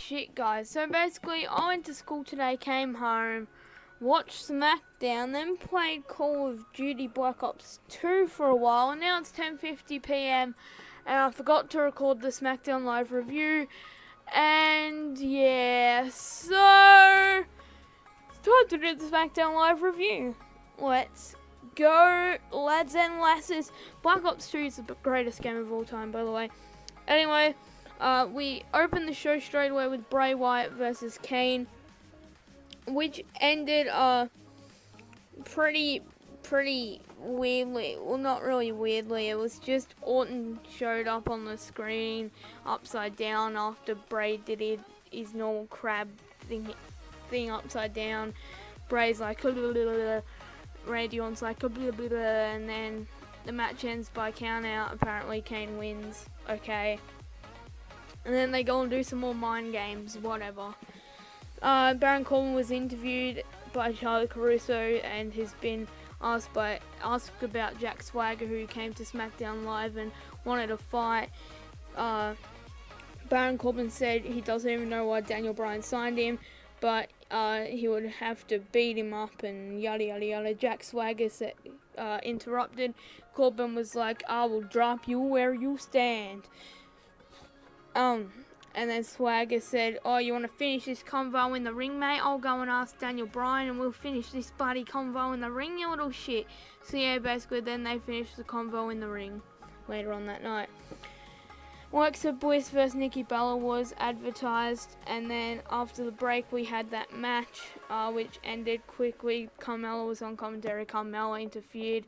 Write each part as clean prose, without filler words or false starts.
shit, guys. So basically, I went to school today, came home, watched SmackDown, then played Call of Duty Black Ops 2 for a while, and now it's 10:50 p.m. and I forgot to record the SmackDown live review. And yeah, so it's time to do the SmackDown live review. Let's go, lads and lasses. Black Ops 2 is the greatest game of all time, by the way. Anyway, we opened the show straight away with Bray Wyatt versus Kane, which ended pretty weirdly. Well, not really weirdly. It was just Orton showed up on the screen upside down after Bray did his normal crab thing upside down. Bray's like Randy Orton's like and then the match ends by count out. Apparently Kane wins. Okay. And then they go and do some more mind games, whatever. Baron Corbin was interviewed by Charlie Caruso and has been asked about Jack Swagger, who came to SmackDown Live and wanted to fight. Baron Corbin said he doesn't even know why Daniel Bryan signed him, but he would have to beat him up and yada yada yada. Jack Swagger interrupted. Corbin was like, "I will drop you where you stand." And then Swagger said, "Oh, you want to finish this convo in the ring, mate? I'll go and ask Daniel Bryan and we'll finish this bloody convo in the ring, you little shit." So yeah, basically then they finished the convo in the ring later on that night. Alexa Bliss vs Nikki Bella was advertised, and then after the break we had that match, which ended quickly. Carmella was on commentary. Carmella interfered.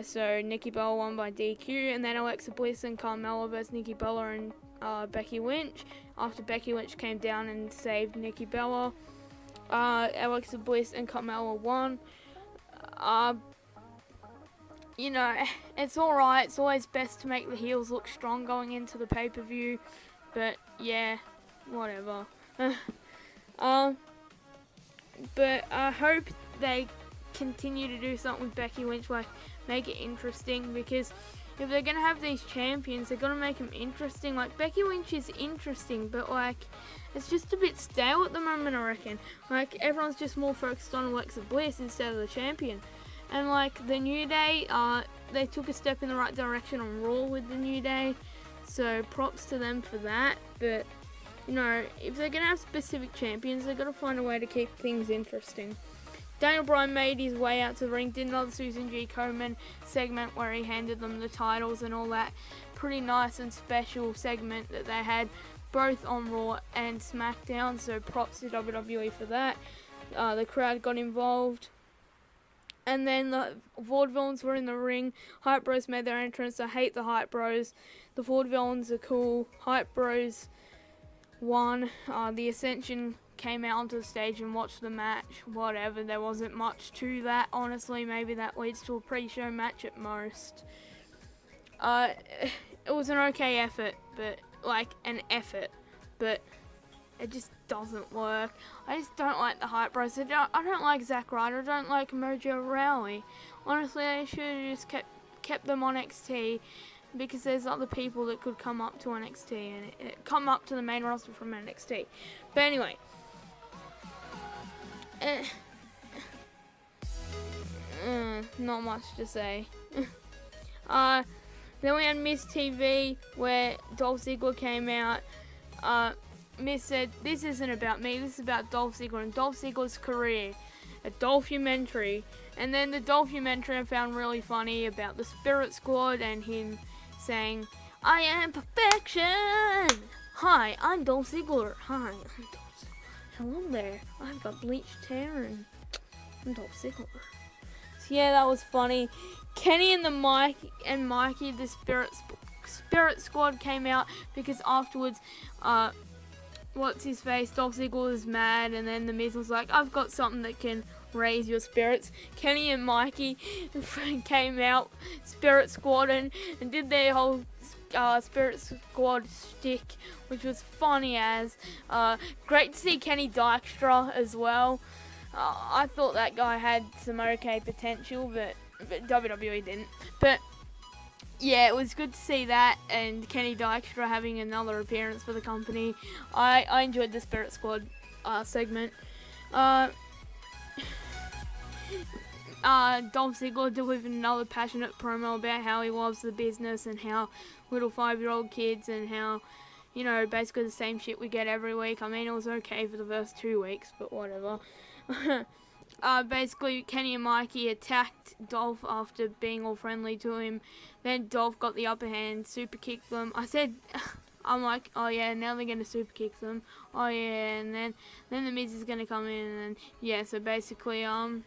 So Nikki Bella won by DQ, and then Alexa Bliss and Carmella vs Nikki Bella and Becky Lynch. After Becky Lynch came down and saved Nikki Bella, Alexa Bliss and Carmella won. You know, it's alright. It's always best to make the heels look strong going into the pay-per-view, but yeah, whatever. But I hope they continue to do something with Becky Lynch, like make it interesting, because if they're gonna have these champions, they're gonna make them interesting. Like, Becky Lynch is interesting, but like, it's just a bit stale at the moment, I reckon. Like, everyone's just more focused on Alexa Bliss instead of the champion. And like, the New Day, they took a step in the right direction on Raw with the New Day, so props to them for that. But, you know, if they're gonna have specific champions, they've got to find a way to keep things interesting. Daniel Bryan made his way out to the ring, did another Susan G. Komen segment where he handed them the titles and all that. Pretty nice and special segment that they had both on Raw and SmackDown, so props to WWE for that. The crowd got involved. And then the Vaudevillains were in the ring. Hype Bros made their entrance. I hate the Hype Bros. The Vaudevillains are cool. Hype Bros won. The Ascension came out onto the stage and watched the match. Whatever, there wasn't much to that, honestly. Maybe that leads to a pre-show match at most. It was an okay effort, but it just doesn't work. I just don't like the Hype Bros. I don't like Zack Ryder. I don't like Mojo Rawley. Honestly, they should have just kept them on NXT, because there's other people that could come up to NXT and come up to the main roster from NXT. But anyway, not much to say. Then we had Miss TV, where Dolph Ziggler came out. Miss said, "This isn't about me, this is about Dolph Ziggler and Dolph Ziggler's career. A Dolphumentary." And then the Dolphumentary I found really funny about the Spirit Squad and him saying, "I am perfection! Hi, I'm Dolph Ziggler. Hi, I'm Dolph Ziggler. Hello there. I've got bleached hair and I'm Dolph Ziggler." So yeah, that was funny. Kenny and Mikey, the Spirit Squad came out because afterwards, what's his face, Dolph Ziggler was mad, and then the Miz was like, "I've got something that can raise your spirits." Kenny and Mikey came out, Spirit Squad, and did their whole Spirit Squad shtick, which was funny as. Great to see Kenny Dykstra as well. I thought that guy had some okay potential, but WWE didn't. But yeah, it was good to see that, and Kenny Dykstra having another appearance for the company. I enjoyed the Spirit Squad segment. Uh, Dolph Ziggler delivered another passionate promo about how he loves the business and how little 5-year-old kids and how, basically the same shit we get every week. I mean, it was okay for the first 2 weeks, but whatever. Basically, Kenny and Mikey attacked Dolph after being all friendly to him. Then Dolph got the upper hand, super kicked them. I'm like, oh yeah, now they're gonna super kick them. Oh yeah, and then the Miz is gonna come in, and then, yeah. So basically, I'm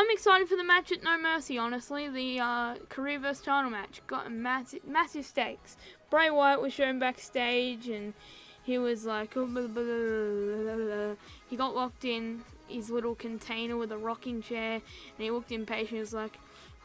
excited for the match at No Mercy. Honestly, the career versus title match got massive stakes. Bray Wyatt was shown backstage, and he was like, oh, blah, blah, blah, blah, blah. He got locked in his little container with a rocking chair, and he looked impatient. He was like,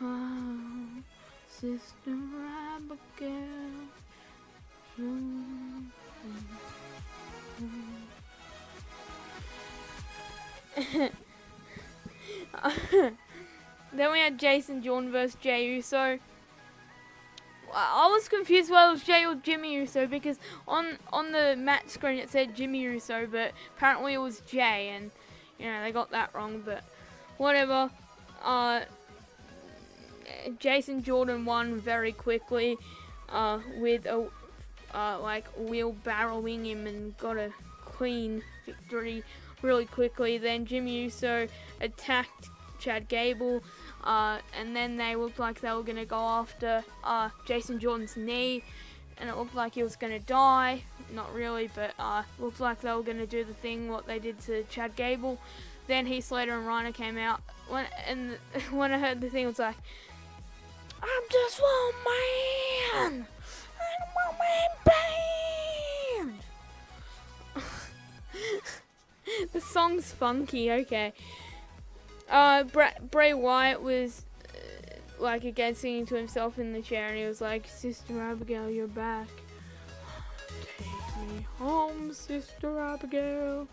oh, Sister Abigail. Then we had Jason Jordan versus Jey Uso. I was confused whether it was Jey or Jimmy Uso, because on the match screen it said Jimmy Uso, but apparently it was Jey, and they got that wrong, but whatever. Jason Jordan won very quickly with a wheelbarrowing him, and got a clean victory really quickly. Then Jimmy Uso attacked Chad Gable, and then they looked like they were going to go after Jason Jordan's knee, and it looked like he was going to die. Not really, but looked like they were going to do the thing what they did to Chad Gable. Then Heath Slater and Rhino came out, when I heard the thing, it was like, I'm just one man, and I'm one man band. The song's funky, okay. Bray Wyatt was again singing to himself in the chair, and he was like, Sister Abigail, you're back. Take me home, Sister Abigail.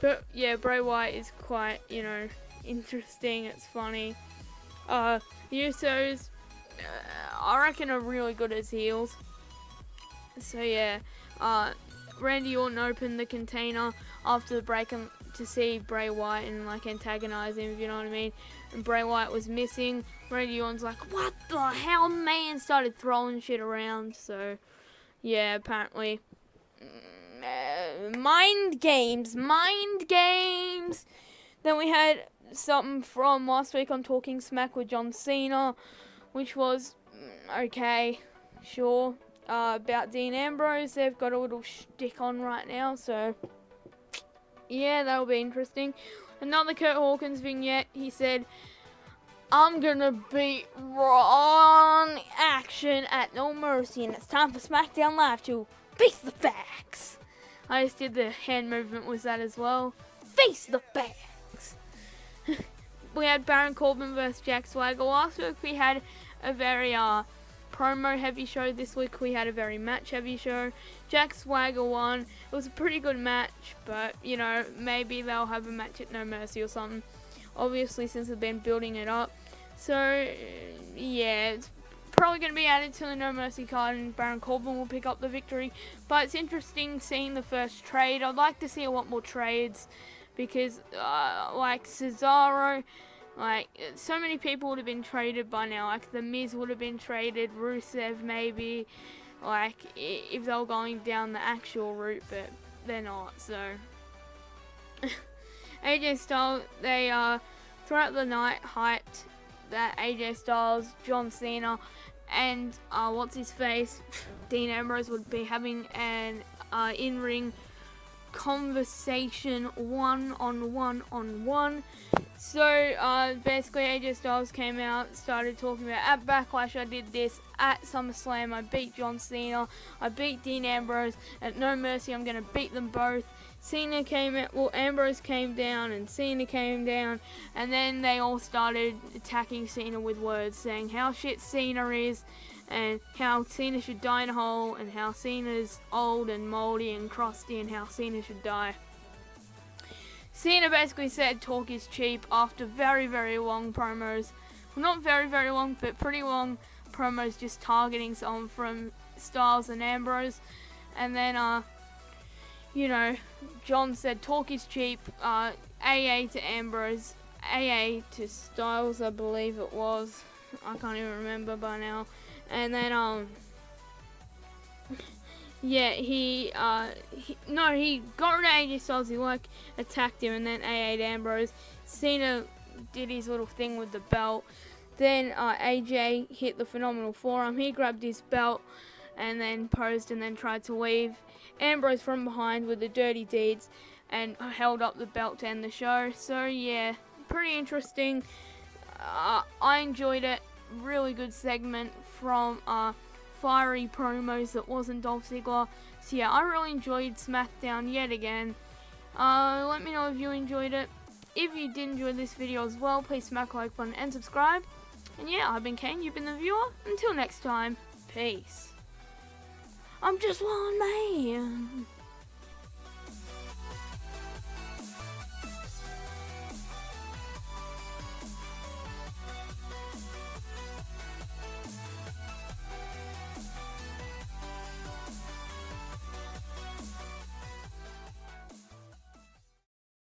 But yeah, Bray Wyatt is quite, interesting. It's funny. The Usos, I reckon, are really good as heels. So yeah, Randy Orton opened the container after the break to see Bray Wyatt and antagonize him, if you know what I mean. And Bray Wyatt was missing. Randy Orton's like, what the hell, man? Started throwing shit around. So yeah, apparently mind games. Then we had something from last week on Talking Smack with John Cena, which was okay, sure. About Dean Ambrose, they've got a little shtick on right now, so yeah, that'll be interesting. Another Kurt Hawkins vignette. He said, I'm gonna beat Raw on action at No Mercy, and it's time for SmackDown Live to face the facts. I just did the hand movement with that as well. Face the facts. We had Baron Corbin versus Jack Swagger. Last week we had a very promo heavy show. This week we had a very match heavy show. Jack Swagger won. It was a pretty good match, but maybe they'll have a match at No Mercy or something, obviously, since they've been building it up. So yeah, it's probably going to be added to the No Mercy card, and Baron Corbin will pick up the victory. But it's interesting seeing the first trade. I'd like to see a lot more trades, because Cesaro, so many people would have been traded by now. The Miz would have been traded, Rusev maybe, if they were going down the actual route, but they're not. So AJ Styles, they throughout the night hyped that AJ Styles, John Cena, and Dean Ambrose would be having an in-ring conversation one-on-one. So basically AJ Styles came out, started talking about, at Backlash I did this, at SummerSlam I beat John Cena, I beat Dean Ambrose, at No Mercy I'm going to beat them both. Cena came out, Ambrose came down and Cena came down, and then they all started attacking Cena with words, saying how shit Cena is, and how Cena should die in a hole, and how Cena's old and moldy and crusty, and how Cena should die. Cena basically said talk is cheap after very, very long promos. Well, not very, very long, but pretty long promos just targeting someone from Styles and Ambrose. And then, you know, John said talk is cheap, AA to Ambrose, AA to Styles, I believe it was. I can't even remember by now. And then, yeah, he got rid of AJ Styles, he attacked him, and then AA'd Ambrose. Cena did his little thing with the belt. Then AJ hit the phenomenal forearm. He grabbed his belt and then posed and then tried to weave Ambrose from behind with the dirty deeds and held up the belt to end the show. So yeah, pretty interesting. I enjoyed it. Really good segment from fiery promos that wasn't Dolph Ziggler. So yeah, I really enjoyed SmackDown yet again. Let me know if you enjoyed it. If you did enjoy this video as well, please smack the like button and subscribe. And yeah, I've been Kane, you've been the viewer. Until next time, peace. I'm just one man.